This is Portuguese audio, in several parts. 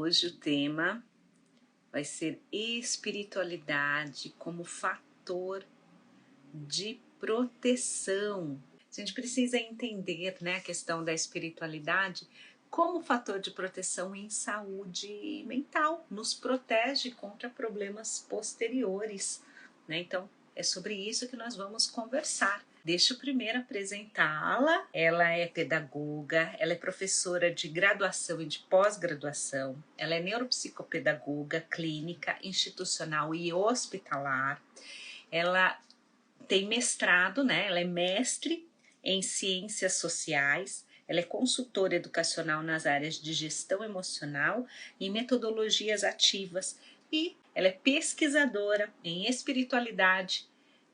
hoje o tema vai ser espiritualidade como fator de proteção. A gente precisa entender, né, a questão da espiritualidade como fator de proteção em saúde mental, nos protege contra problemas posteriores, né? Então, é sobre isso que nós vamos conversar. Deixa eu primeiro apresentá-la. Ela é pedagoga, ela é professora de graduação e de pós-graduação, ela é neuropsicopedagoga clínica, institucional e hospitalar. Ela tem mestrado, né? Ela é mestre em ciências sociais, ela é consultora educacional nas áreas de gestão emocional e metodologias ativas e ela é pesquisadora em espiritualidade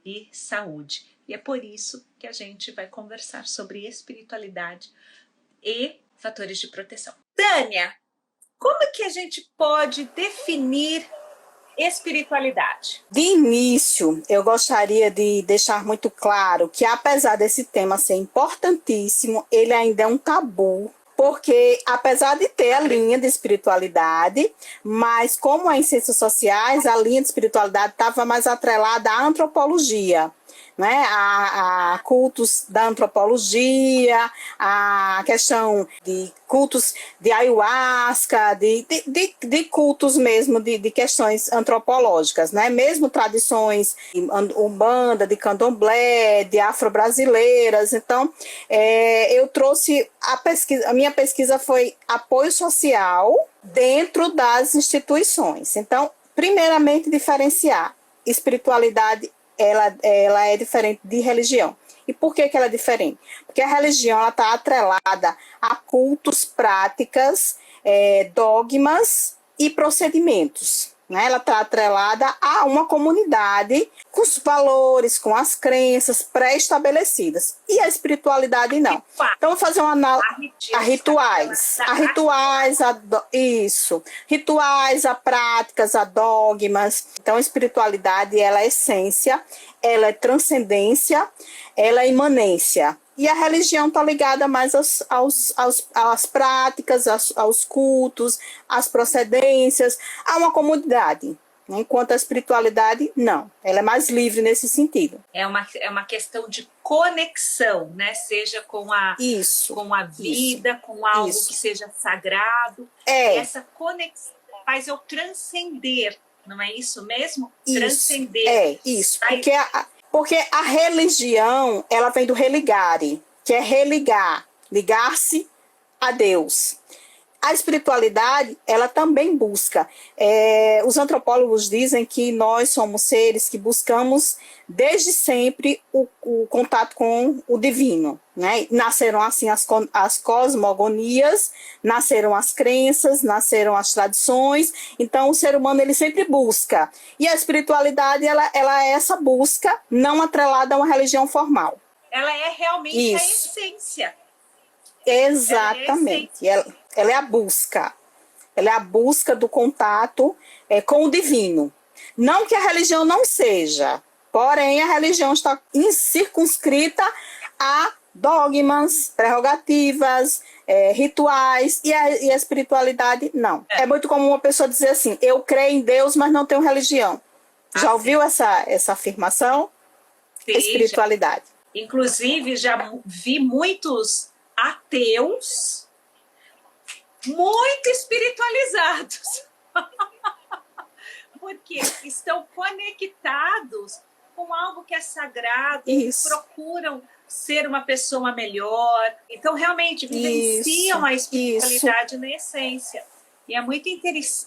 e saúde. E é por isso que a gente vai conversar sobre espiritualidade e fatores de proteção. Tânia, como que a gente pode definir espiritualidade? De início, eu gostaria de deixar muito claro que, apesar desse tema ser importantíssimo, ele ainda é um tabu, porque apesar de ter a linha de espiritualidade, mas como é em ciências sociais, a linha de espiritualidade estava mais atrelada à antropologia, né, a cultos da antropologia, a questão de cultos de ayahuasca, de cultos mesmo, de questões antropológicas, né, mesmo tradições de umbanda, de candomblé, de afro-brasileiras. Então, eu trouxe a minha pesquisa foi apoio social dentro das instituições. Então, primeiramente, diferenciar espiritualidade. Ela é diferente de religião. E por que ela é diferente? Porque a religião está atrelada a cultos, práticas, dogmas e procedimentos. Né? Ela está atrelada a uma comunidade com os valores, com as crenças pré-estabelecidas. E a espiritualidade não. Então, vou fazer uma análise a rituais. A rituais, isso. Rituais, a práticas, a dogmas. Então, a espiritualidade, ela é essência, ela é transcendência, ela é imanência. E a religião está ligada mais às práticas, aos cultos, às procedências, a uma comunidade. Enquanto a espiritualidade, não. Ela é mais livre nesse sentido. É uma questão de conexão, né? Seja com a vida, com algo que seja sagrado. Essa conexão faz eu transcender, não é isso mesmo? Transcender. Isso. Porque a religião, ela vem do religare, que é religar, ligar-se a Deus. A espiritualidade, ela também busca. Os antropólogos dizem que nós somos seres que buscamos desde sempre o contato com o divino. Né? Nasceram assim as cosmogonias, nasceram as crenças, nasceram as tradições. Então, o ser humano ele sempre busca. E a espiritualidade, ela é essa busca não atrelada a uma religião formal. Ela é realmente a essência. Exatamente. Ela é a busca. Ela é a busca do contato com o divino. Não que a religião não seja, porém a religião está circunscrita a dogmas, prerrogativas, rituais, e a espiritualidade não. É muito comum uma pessoa dizer assim, eu creio em Deus, mas não tenho religião. Já ouviu essa afirmação? Sim, espiritualidade. Inclusive, já vi muitos ateus muito espiritualizados, porque estão conectados com algo que é sagrado, procuram ser uma pessoa melhor, então realmente vivenciam a espiritualidade na essência. E é muito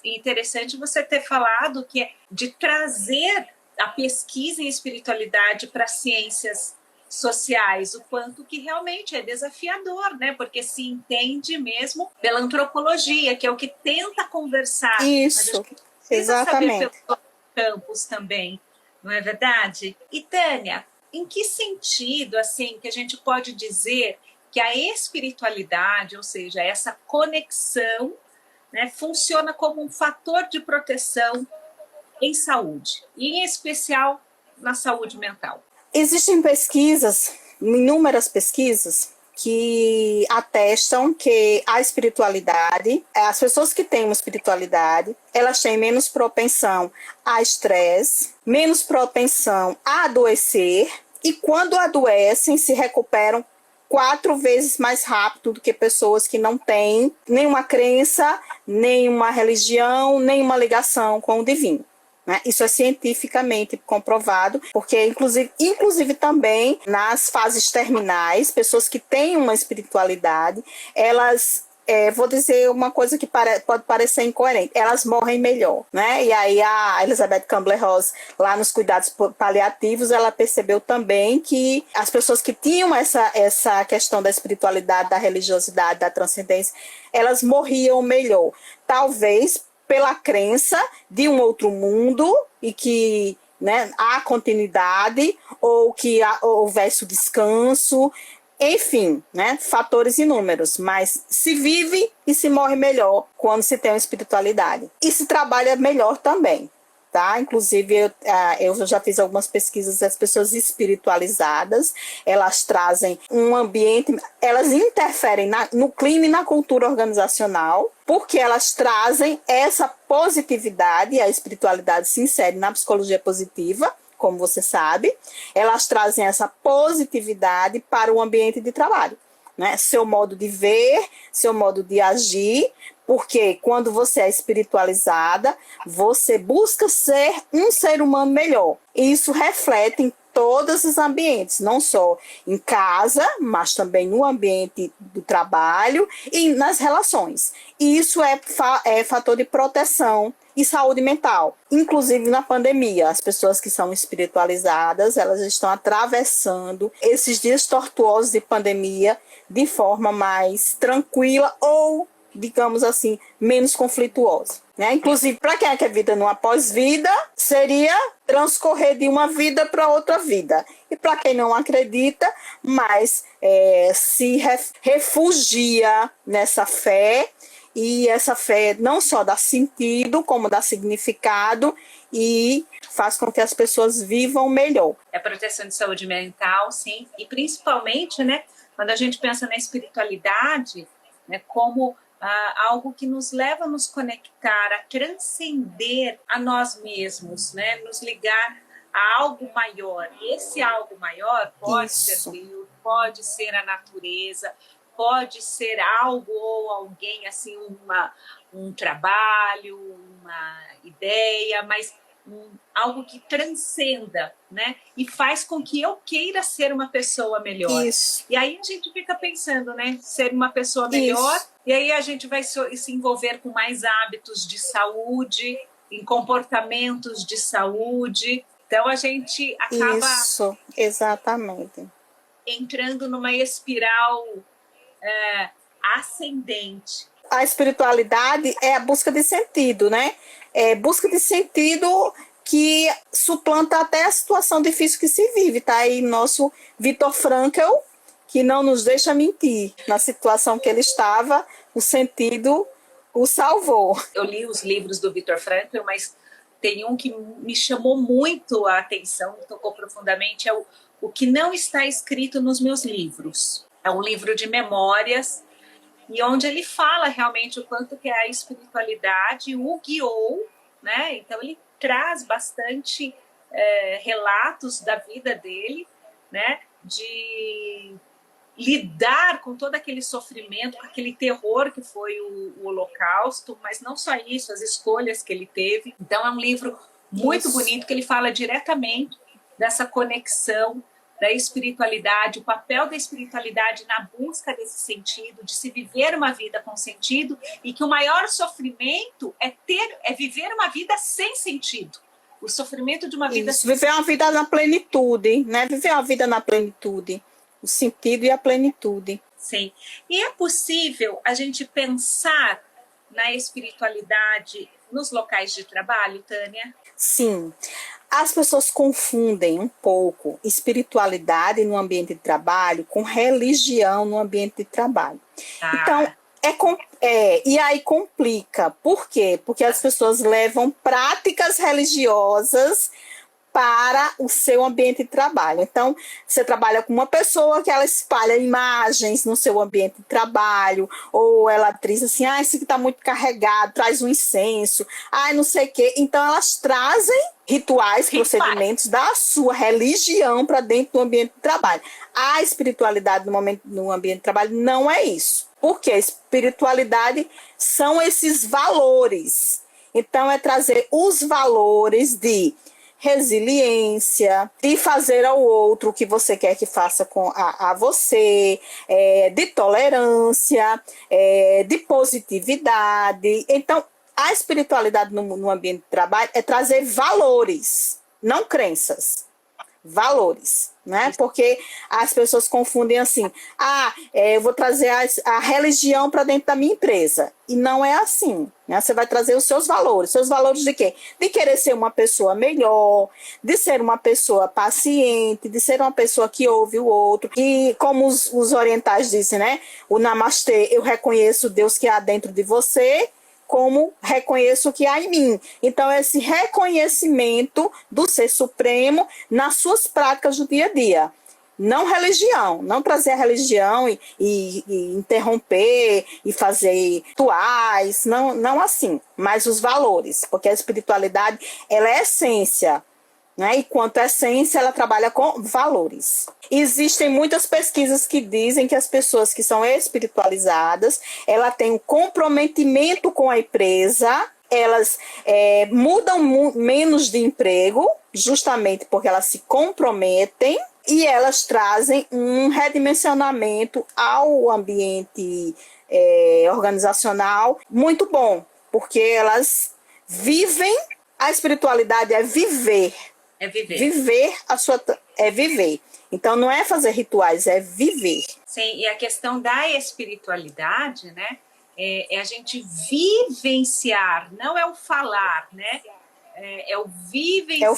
interessante você ter falado que de trazer a pesquisa em espiritualidade para ciências sociais, o quanto que realmente é desafiador, né? Porque se entende mesmo pela antropologia, que é o que tenta conversar. Isso, mas precisa saber pelos campos também, não é verdade? E Tânia, em que sentido, assim, que a gente pode dizer que a espiritualidade, ou seja, essa conexão, né, funciona como um fator de proteção em saúde, e em especial na saúde mental? Existem pesquisas, inúmeras pesquisas, que atestam que a espiritualidade, as pessoas que têm uma espiritualidade, elas têm menos propensão a estresse, menos propensão a adoecer, e quando adoecem, se recuperam 4 vezes mais rápido do que pessoas que não têm nenhuma crença, nenhuma religião, nenhuma ligação com o divino. Né? Isso é cientificamente comprovado, porque inclusive também nas fases terminais, pessoas que têm uma espiritualidade, elas, vou dizer uma coisa que pode parecer incoerente, elas morrem melhor, né? E aí a Elizabeth Kubler-Ross, lá nos cuidados paliativos, ela percebeu também que as pessoas que tinham essa questão da espiritualidade, da religiosidade, da transcendência, elas morriam melhor. Talvez pela crença de um outro mundo e que, né, há continuidade ou que houvesse o descanso, enfim, né, fatores inúmeros, mas se vive e se morre melhor quando se tem uma espiritualidade. E se trabalha melhor também. Tá? Inclusive, eu já fiz algumas pesquisas das pessoas espiritualizadas, elas trazem um ambiente, elas interferem no clima e na cultura organizacional, porque elas trazem essa positividade, a espiritualidade se insere na psicologia positiva, como você sabe, elas trazem essa positividade para o ambiente de trabalho. Né? Seu modo de ver, seu modo de agir, porque quando você é espiritualizada, você busca ser um ser humano melhor. E isso reflete em todos os ambientes, não só em casa, mas também no ambiente do trabalho e nas relações. E isso é fator de proteção e saúde mental. Inclusive na pandemia, as pessoas que são espiritualizadas, elas estão atravessando esses dias tortuosos de pandemia de forma mais tranquila ou, digamos assim, menos conflituosa. Né? Inclusive, para quem quer vida numa pós-vida, seria transcorrer de uma vida para outra vida. E para quem não acredita, mas se refugia nessa fé, e essa fé não só dá sentido, como dá significado e faz com que as pessoas vivam melhor. É a proteção de saúde mental, sim, e principalmente, né, quando a gente pensa na espiritualidade, né, como algo que nos leva a nos conectar, a transcender a nós mesmos, né, nos ligar a algo maior. Esse algo maior pode ser Deus, pode ser a natureza, pode ser algo ou alguém, assim, um trabalho, uma ideia, mas algo que transcenda, né? E faz com que eu queira ser uma pessoa melhor. Isso. E aí a gente fica pensando, né? Ser uma pessoa melhor, isso. E aí a gente vai se envolver com mais hábitos de saúde, em comportamentos de saúde. Então a gente acaba... Isso, exatamente. Entrando numa espiral ascendente. A espiritualidade é a busca de sentido, né? É busca de sentido que suplanta até a situação difícil que se vive. Tá aí nosso Viktor Frankl, que não nos deixa mentir. Na situação que ele estava, o sentido o salvou. Eu li os livros do Viktor Frankl, mas tem um que me chamou muito a atenção, me tocou profundamente, é o que não está escrito nos meus livros. É um livro de memórias, e onde ele fala realmente o quanto que a espiritualidade o guiou, né? Então ele traz bastante relatos da vida dele, né? De lidar com todo aquele sofrimento, com aquele terror que foi o Holocausto, mas não só isso, as escolhas que ele teve. Então é um livro muito bonito, que ele fala diretamente dessa conexão da espiritualidade, o papel da espiritualidade na busca desse sentido, de se viver uma vida com sentido, e que o maior sofrimento é viver uma vida sem sentido. O sofrimento de uma vida... Isso, viver uma vida na plenitude, né? Viver uma vida na plenitude, o sentido e a plenitude. Sim. E é possível a gente pensar na espiritualidade nos locais de trabalho, Tânia? Sim. As pessoas confundem um pouco espiritualidade no ambiente de trabalho com religião no ambiente de trabalho. Então, e aí complica. Por quê? Porque as pessoas levam práticas religiosas para o seu ambiente de trabalho. Então, você trabalha com uma pessoa que ela espalha imagens no seu ambiente de trabalho, ou ela diz assim, isso aqui está muito carregado, traz um incenso, não sei o quê. Então, elas trazem rituais, procedimentos da sua religião para dentro do ambiente de trabalho. A espiritualidade no ambiente de trabalho não é isso. Porque a espiritualidade são esses valores. Então, é trazer os valores de resiliência, de fazer ao outro o que você quer que faça a você, de tolerância, de positividade. Então, a espiritualidade no ambiente de trabalho é trazer valores, não crenças. Valores, né? Porque as pessoas confundem assim, eu vou trazer a religião para dentro da minha empresa, e não é assim, né? Você vai trazer os seus valores de quê? De querer ser uma pessoa melhor, de ser uma pessoa paciente, de ser uma pessoa que ouve o outro, e como os orientais dizem, né? O Namastê, eu reconheço o Deus que há dentro de você, como reconheço o que há em mim. Então, esse reconhecimento do Ser Supremo nas suas práticas do dia a dia. Não religião, não trazer a religião e interromper e fazer rituais, não assim, mas os valores, porque a espiritualidade, ela é essência, né? E quanto à essência, ela trabalha com valores. Existem muitas pesquisas que dizem que as pessoas que são espiritualizadas, ela tem um comprometimento com a empresa, elas mudam menos de emprego, justamente porque elas se comprometem, e elas trazem um redimensionamento ao ambiente organizacional muito bom, porque elas vivem, a espiritualidade é viver. É viver. Viver. Então, não é fazer rituais, é viver. Sim, e a questão da espiritualidade, né? É a gente vivenciar, não é o falar, né? É o vivenciar. É o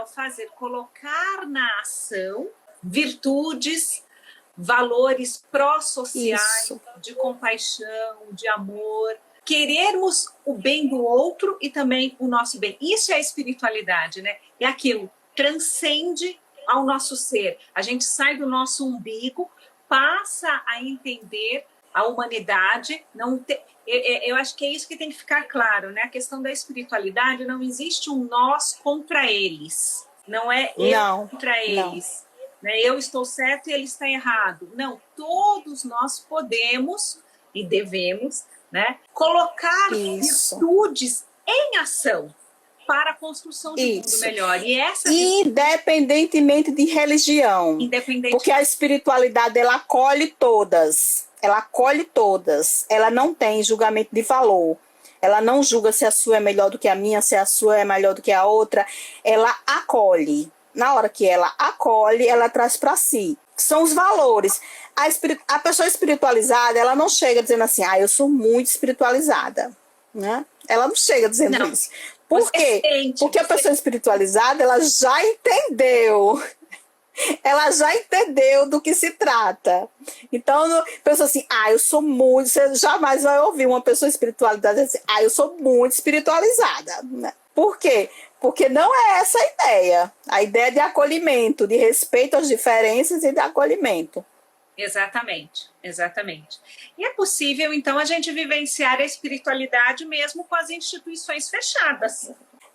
fazer. Colocar na ação virtudes, valores pró-sociais, de compaixão, de amor, querermos o bem do outro e também o nosso bem. Isso é a espiritualidade, né? É aquilo, transcende ao nosso ser. A gente sai do nosso umbigo, passa a entender a humanidade. Eu acho que é isso que tem que ficar claro, né? A questão da espiritualidade, não existe um nós contra eles. Não é eu contra eles. Né? Eu estou certo e ele está errado. Não, todos nós podemos e devemos, né, colocar virtudes em ação para a construção de um mundo melhor. E independentemente de religião. Porque a espiritualidade, ela acolhe todas. Ela não tem julgamento de valor. Ela não julga se a sua é melhor do que a minha, se a sua é melhor do que a outra. Ela acolhe. Na hora que ela acolhe, ela traz para si. São os valores. A pessoa espiritualizada, ela não chega dizendo assim, eu sou muito espiritualizada. Né? Ela não chega dizendo isso. Por quê? Porque a pessoa espiritualizada, ela já entendeu. Ela já entendeu do que se trata. Então, pensa assim, eu sou muito... Você jamais vai ouvir uma pessoa espiritualizada dizer assim, eu sou muito espiritualizada. Né? Por quê? Porque não é essa a ideia. A ideia de acolhimento, de respeito às diferenças e de acolhimento. Exatamente. E é possível, então, a gente vivenciar a espiritualidade mesmo com as instituições fechadas.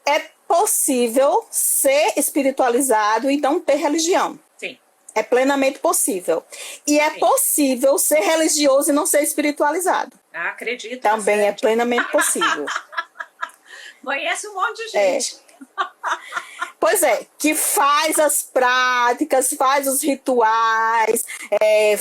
É possível ser espiritualizado e não ter religião. Sim. É plenamente possível. E é possível ser religioso e não ser espiritualizado. Acredito. Também é plenamente possível. Conhece um monte de gente. Pois é, que faz as práticas, faz os rituais,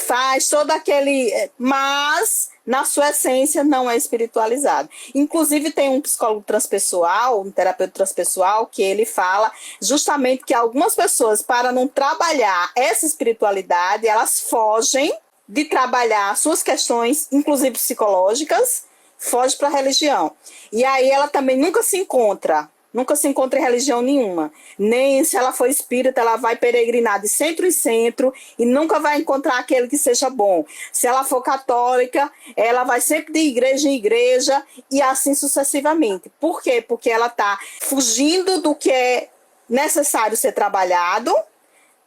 faz todo aquele... Mas, na sua essência, não é espiritualizado. Inclusive, tem um psicólogo transpessoal, um terapeuta transpessoal, que ele fala justamente que algumas pessoas, para não trabalhar essa espiritualidade, elas fogem de trabalhar suas questões, inclusive psicológicas, foge para a religião. E aí ela também nunca se encontra. Nunca se encontra em religião nenhuma. Nem se ela for espírita, ela vai peregrinar de centro em centro e nunca vai encontrar aquele que seja bom. Se ela for católica, ela vai sempre de igreja em igreja e assim sucessivamente. Por quê? Porque ela está fugindo do que é necessário ser trabalhado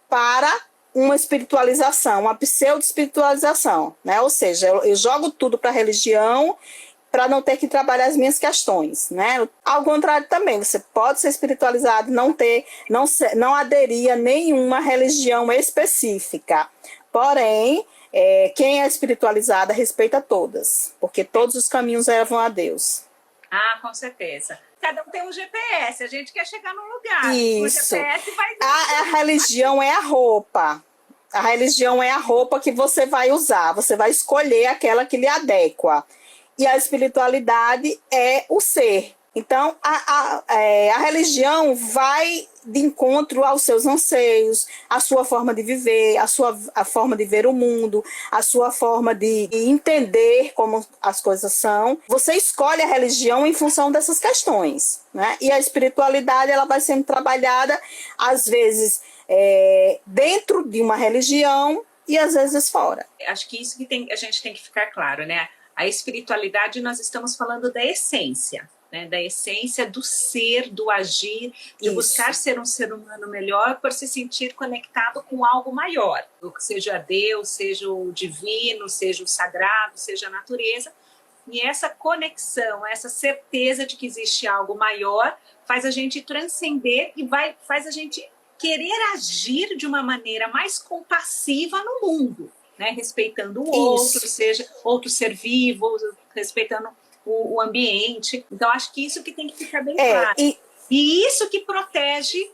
para uma espiritualização, uma pseudo-espiritualização, né? Ou seja, eu jogo tudo para a religião para não ter que trabalhar as minhas questões, né? Ao contrário também, você pode ser espiritualizado, não aderir a nenhuma religião específica. Porém, quem é espiritualizado respeita todas, porque todos os caminhos levam a Deus. Ah, com certeza. Cada um tem um GPS, a gente quer chegar num lugar. Isso. O GPS vai... A religião é a roupa. A religião é a roupa que você vai usar. Você vai escolher aquela que lhe adequa. E a espiritualidade é o ser. Então, a religião vai de encontro aos seus anseios, a sua forma de viver, a forma de ver o mundo, a sua forma de entender como as coisas são. Você escolhe a religião em função dessas questões, né? E a espiritualidade ela vai sendo trabalhada, às vezes, dentro de uma religião e às vezes fora. Acho que isso que a gente tem que ficar claro, né? A espiritualidade, nós estamos falando da essência, né? Da essência do ser, do agir, de buscar ser um ser humano melhor por se sentir conectado com algo maior, seja Deus, seja o divino, seja o sagrado, seja a natureza. E essa conexão, essa certeza de que existe algo maior faz a gente transcender e faz a gente querer agir de uma maneira mais compassiva no mundo, né? Respeitando o outro, seja outro ser vivo, respeitando o ambiente. Então, acho que isso que tem que ficar bem claro. E isso que protege,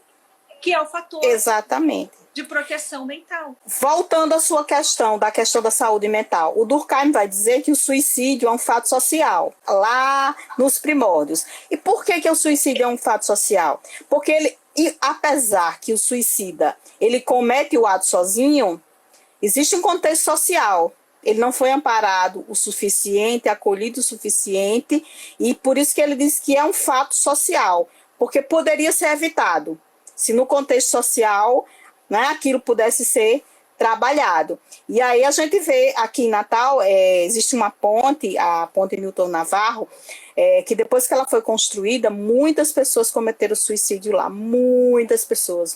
que é o fator exatamente de proteção mental. Voltando à sua questão, da saúde mental, o Durkheim vai dizer que o suicídio é um fato social, lá nos primórdios. E por que o suicídio é um fato social? Porque apesar que o suicida, ele comete o ato sozinho, existe um contexto social. Ele não foi amparado o suficiente, acolhido o suficiente, e por isso que ele diz que é um fato social, porque poderia ser evitado, se no contexto social, né, aquilo pudesse ser trabalhado. E aí a gente vê aqui em Natal, existe uma ponte, a Ponte Newton Navarro, que depois que ela foi construída, muitas pessoas cometeram suicídio lá, muitas pessoas.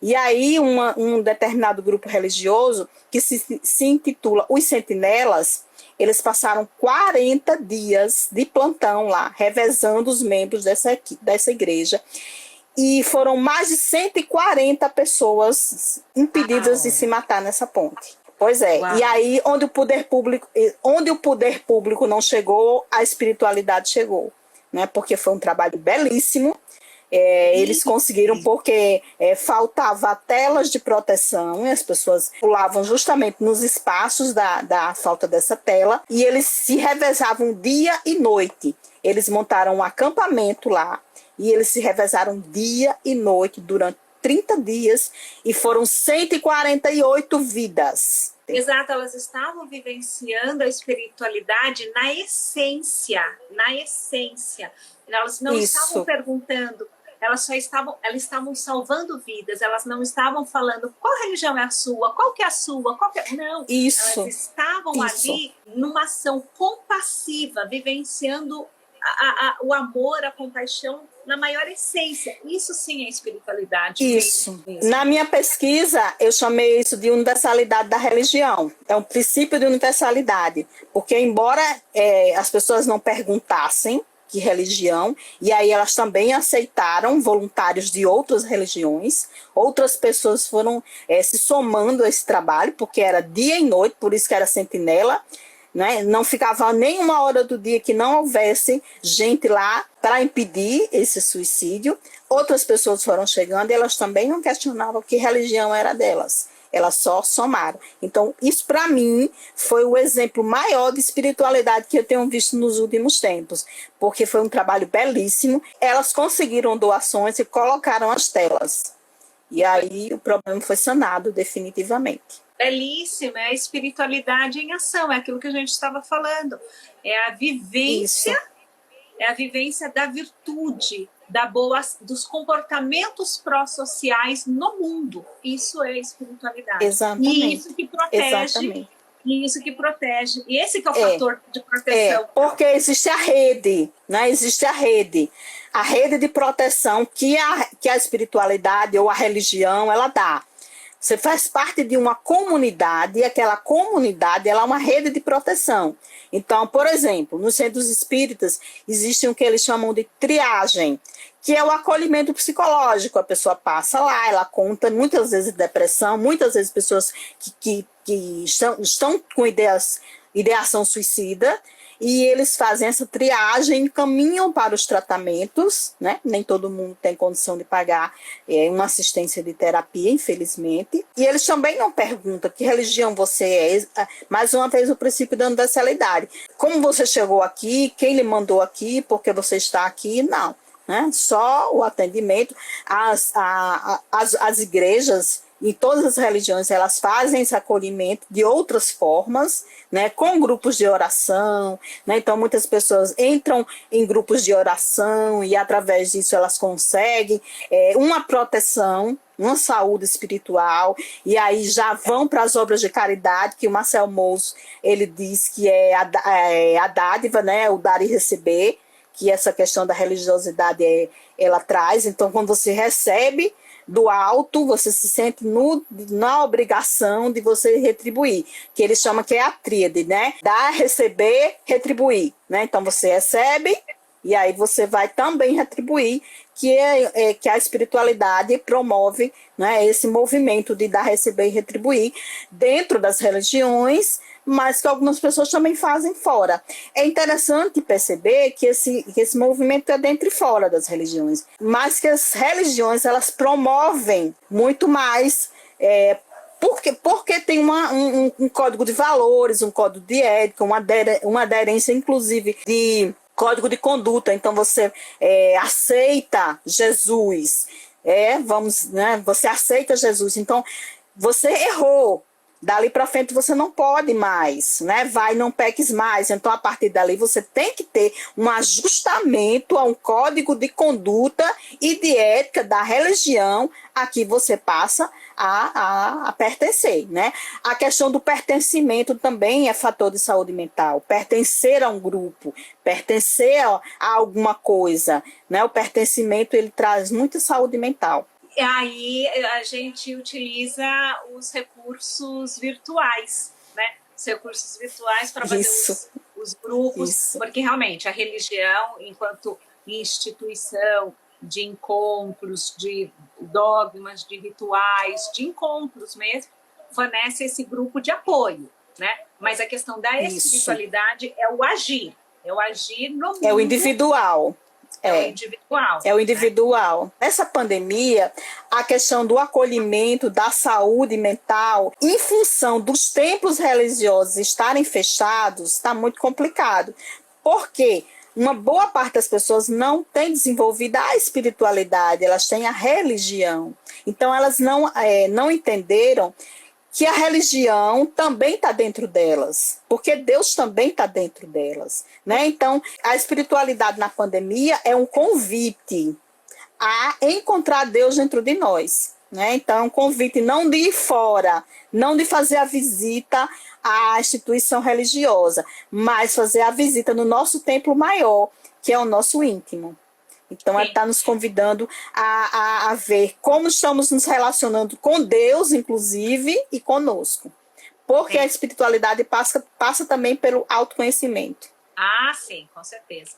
E aí um determinado grupo religioso, que se intitula Os Sentinelas, eles passaram 40 dias de plantão lá, revezando os membros dessa igreja, e foram mais de 140 pessoas impedidas de se matar nessa ponte. Pois é. Uau. E aí, onde o poder público não chegou, a espiritualidade chegou, né? Porque foi um trabalho belíssimo. Eles conseguiram porque faltava telas de proteção e as pessoas pulavam justamente nos espaços da falta dessa tela, e eles se revezavam dia e noite. Eles montaram um acampamento lá e eles se revezaram dia e noite durante 30 dias e foram 148 vidas. Exato, elas estavam vivenciando a espiritualidade na essência. Elas não estavam perguntando, elas estavam salvando vidas, elas não estavam falando qual religião é a sua, qual que é a sua, não. Elas estavam ali numa ação compassiva, vivenciando o amor, a compaixão na maior essência. Isso sim é espiritualidade. Isso. Mesmo. Na minha pesquisa, eu chamei isso de universalidade da religião. É um princípio de universalidade. Porque embora as pessoas não perguntassem que religião, e aí elas também aceitaram voluntários de outras religiões, outras pessoas foram se somando a esse trabalho, porque era dia e noite, por isso que era sentinela, né? Não ficava nenhuma hora do dia que não houvesse gente lá para impedir esse suicídio. Outras pessoas foram chegando e elas também não questionavam que religião era delas. Elas só somaram. Então, isso para mim foi o exemplo maior de espiritualidade que eu tenho visto nos últimos tempos, porque foi um trabalho belíssimo. Elas conseguiram doações e colocaram as telas. E aí o problema foi sanado definitivamente. Belíssima, é a espiritualidade em ação, é aquilo que a gente estava falando, é a vivência da virtude, dos comportamentos pró-sociais no mundo. Isso é espiritualidade. Exatamente. E isso que protege. Exatamente. E isso que protege. E esse que é o fator de proteção. Porque existe a rede, né? Existe a rede de proteção que a espiritualidade ou a religião ela dá. Você faz parte de uma comunidade e aquela comunidade ela é uma rede de proteção. Então, por exemplo, nos centros espíritas existe o que eles chamam de triagem, que é o acolhimento psicológico. A pessoa passa lá, ela conta muitas vezes depressão, muitas vezes pessoas que estão com ideação suicida, e eles fazem essa triagem, caminham para os tratamentos, né? Nem todo mundo tem condição de pagar uma assistência de terapia, infelizmente. E eles também não perguntam que religião você é. Mais uma vez, o princípio da universalidade. Como você chegou aqui, quem lhe mandou aqui, porque você está aqui, não. Né? Só o atendimento. As igrejas, em todas as religiões, elas fazem esse acolhimento de outras formas, né, com grupos de oração, né? Então muitas pessoas entram em grupos de oração e através disso elas conseguem uma proteção, uma saúde espiritual, e aí já vão para as obras de caridade, que o Marcel Mousse, ele diz que é a dádiva, né, o dar e receber, que essa questão da religiosidade ela traz. Então quando você recebe do alto, você se sente na obrigação de você retribuir, que ele chama que é a tríade, né? Dar, receber, retribuir, né? Então você recebe e aí você vai também retribuir, que a espiritualidade promove, né, esse movimento de dar, receber e retribuir dentro das religiões, mas que algumas pessoas também fazem fora. É interessante perceber que esse movimento é dentro e fora das religiões, mas que as religiões elas promovem muito mais. Porque tem um código de valores, um código de ética, uma aderência, inclusive, de código de conduta. Então você aceita Jesus, né? Você aceita Jesus. Então você errou. Dali para frente você não pode mais, né? Vai, não peques mais. Então, a partir dali, você tem que ter um ajustamento a um código de conduta e de ética da religião a que você passa a pertencer, né? A questão do pertencimento também é fator de saúde mental. Pertencer a um grupo, pertencer a alguma coisa, né? O pertencimento, ele traz muita saúde mental. E aí a gente utiliza os recursos virtuais, né? Os recursos virtuais para fazer os grupos, porque realmente a religião, enquanto instituição de encontros, de dogmas, de rituais, de encontros mesmo, fornece esse grupo de apoio, né? Mas a questão da espiritualidade é o agir no mundo. É o individual. É o individual. Né? Nessa pandemia, a questão do acolhimento, da saúde mental, em função dos templos religiosos estarem fechados, está muito complicado. Por quê? Uma boa parte das pessoas não tem desenvolvido a espiritualidade, elas têm a religião. Então, elas não entenderam que a religião também está dentro delas, porque Deus também está dentro delas, né? Então, a espiritualidade na pandemia é um convite a encontrar Deus dentro de nós, né? Então, é um convite não de ir fora, não de fazer a visita à instituição religiosa, mas fazer a visita no nosso templo maior, que é o nosso íntimo. Então, ela está nos convidando a ver como estamos nos relacionando com Deus, inclusive, e conosco. Porque a espiritualidade passa também pelo autoconhecimento. Ah, sim, com certeza.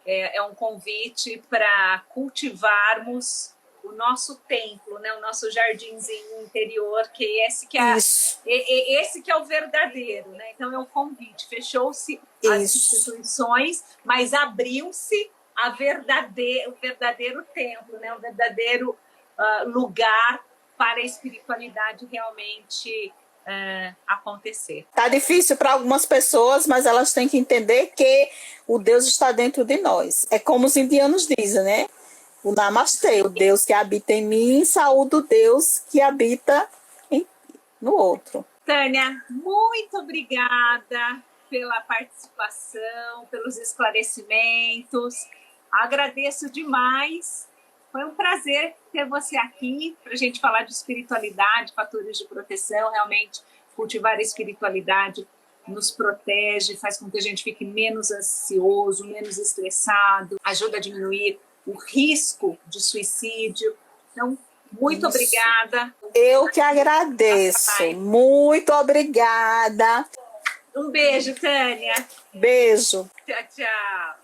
É um convite para cultivarmos o nosso templo, né? O nosso jardinzinho interior, que esse que é o verdadeiro, né? Então, é um convite. Fechou-se as instituições, mas abriu-se o verdadeiro templo, né? O verdadeiro lugar para a espiritualidade realmente acontecer. Tá difícil para algumas pessoas, mas elas têm que entender que o Deus está dentro de nós. É como os indianos dizem, né? O Namastê, o Deus que habita em mim, saúde o Deus que habita no outro. Tânia, muito obrigada pela participação, pelos esclarecimentos. Agradeço demais. Foi um prazer ter você aqui para a gente falar de espiritualidade, fatores de proteção. Realmente, cultivar a espiritualidade nos protege, faz com que a gente fique menos ansioso, menos estressado, ajuda a diminuir o risco de suicídio. Então, muito obrigada. Eu que agradeço. Muito obrigada. Um beijo, Tânia. Beijo. Tchau, tchau.